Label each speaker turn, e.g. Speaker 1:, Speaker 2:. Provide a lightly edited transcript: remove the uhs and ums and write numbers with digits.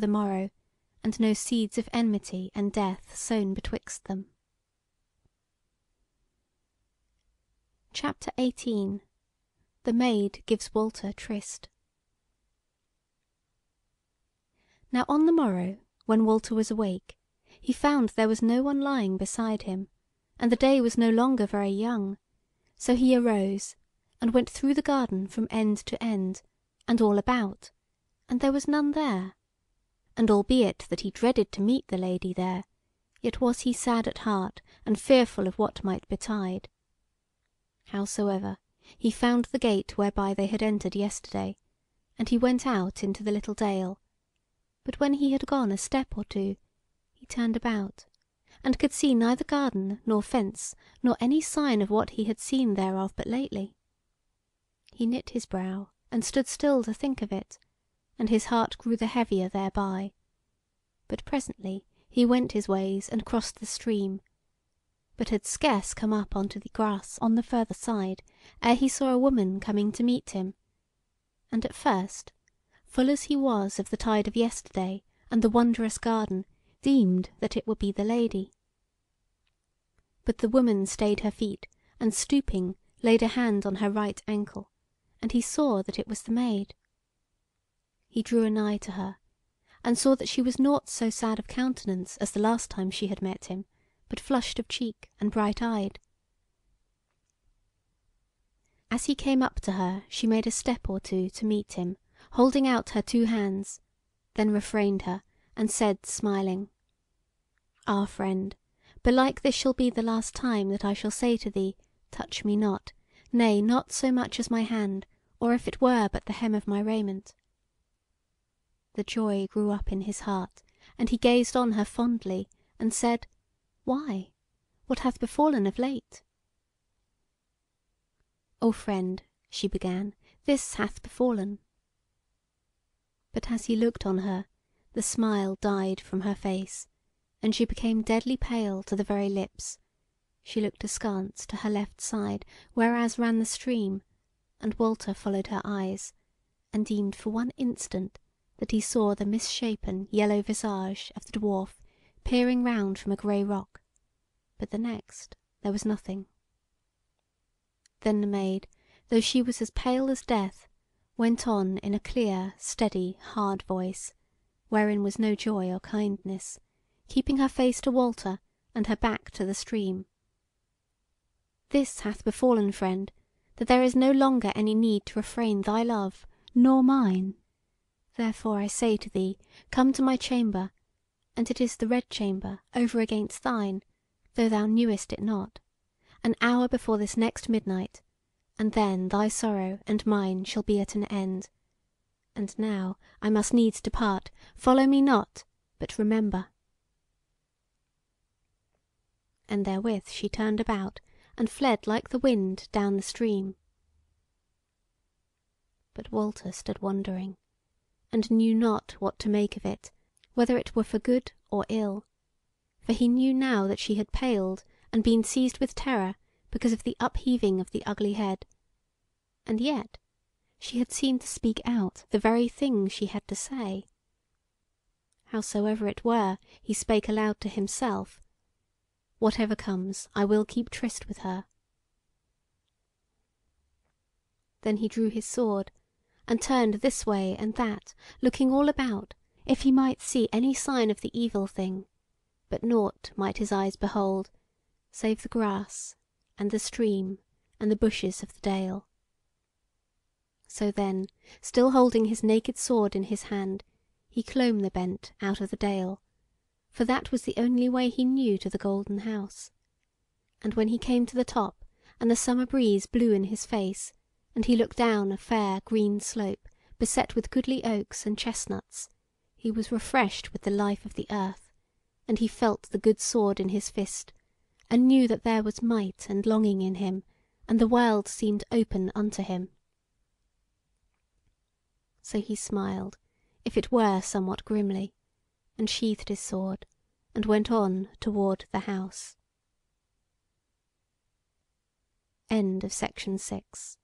Speaker 1: the morrow, and no seeds of enmity and death sown betwixt them. Chapter 18. The Maid gives Walter tryst. Now on the morrow, when Walter was awake, he found there was no one lying beside him, and the day was no longer very young. So he arose, and went through the garden from end to end, and all about, and there was none there. And albeit that he dreaded to meet the lady there, yet was he sad at heart, and fearful of what might betide. Howsoever, he found the gate whereby they had entered yesterday, and he went out into the little dale. But when he had gone a step or two, he turned about, and could see neither garden nor fence, nor any sign of what he had seen thereof but lately. He knit his brow, and stood still to think of it, and his heart grew the heavier thereby. But presently he went his ways and crossed the stream, but had scarce come up onto the grass on the further side, ere he saw a woman coming to meet him. And at first, full as he was of the tide of yesterday and the wondrous garden, deemed that it would be the lady. But the woman stayed her feet, and stooping laid a hand on her right ankle, and he saw that it was the Maid. He drew anigh to her, and saw that she was naught so sad of countenance as the last time she had met him, but flushed of cheek and bright-eyed. As he came up to her, she made a step or two to meet him, holding out her two hands, then refrained her, and said smiling: "Ah, friend, belike this shall be the last time that I shall say to thee, touch me not, nay, not so much as my hand, or if it were but the hem of my raiment." The joy grew up in his heart, and he gazed on her fondly, and said: "Why, what hath befallen of late?" "O friend," she began, "this hath befallen." But as he looked on her, the smile died from her face, and she became deadly pale to the very lips. She looked askance to her left side, whereas ran the stream, and Walter followed her eyes, and deemed for one instant that he saw the misshapen yellow visage of the dwarf peering round from a grey rock, but the next there was nothing. Then the Maid, though she was as pale as death, went on in a clear, steady, hard voice, wherein was no joy or kindness, keeping her face to Walter and her back to the stream. "This hath befallen, friend, that there is no longer any need to refrain thy love, nor mine. Therefore I say to thee, come to my chamber, and it is the Red Chamber over against thine, though thou knewest it not, an hour before this next midnight, and then thy sorrow and mine shall be at an end. And now I must needs depart, follow me not, but remember." And therewith she turned about, and fled like the wind down the stream. But Walter stood wondering, and knew not what to make of it, whether it were for good or ill. For he knew now that she had paled and been seized with terror because of the upheaving of the ugly head, and yet she had seemed to speak out the very thing she had to say. Howsoever it were, he spake aloud to himself: "Whatever comes, I will keep tryst with her." Then he drew his sword, and turned this way and that, looking all about, if he might see any sign of the evil thing, but nought might his eyes behold, save the grass, and the stream, and the bushes of the dale. So then, still holding his naked sword in his hand, he clomb the bent out of the dale, for that was the only way he knew to the Golden House. And when he came to the top, and the summer breeze blew in his face, and he looked down a fair green slope, beset with goodly oaks and chestnuts, he was refreshed with the life of the earth, and he felt the good sword in his fist, and knew that there was might and longing in him, and the world seemed open unto him. So he smiled, if it were somewhat grimly, and sheathed his sword, and went on toward the house. End of section 6.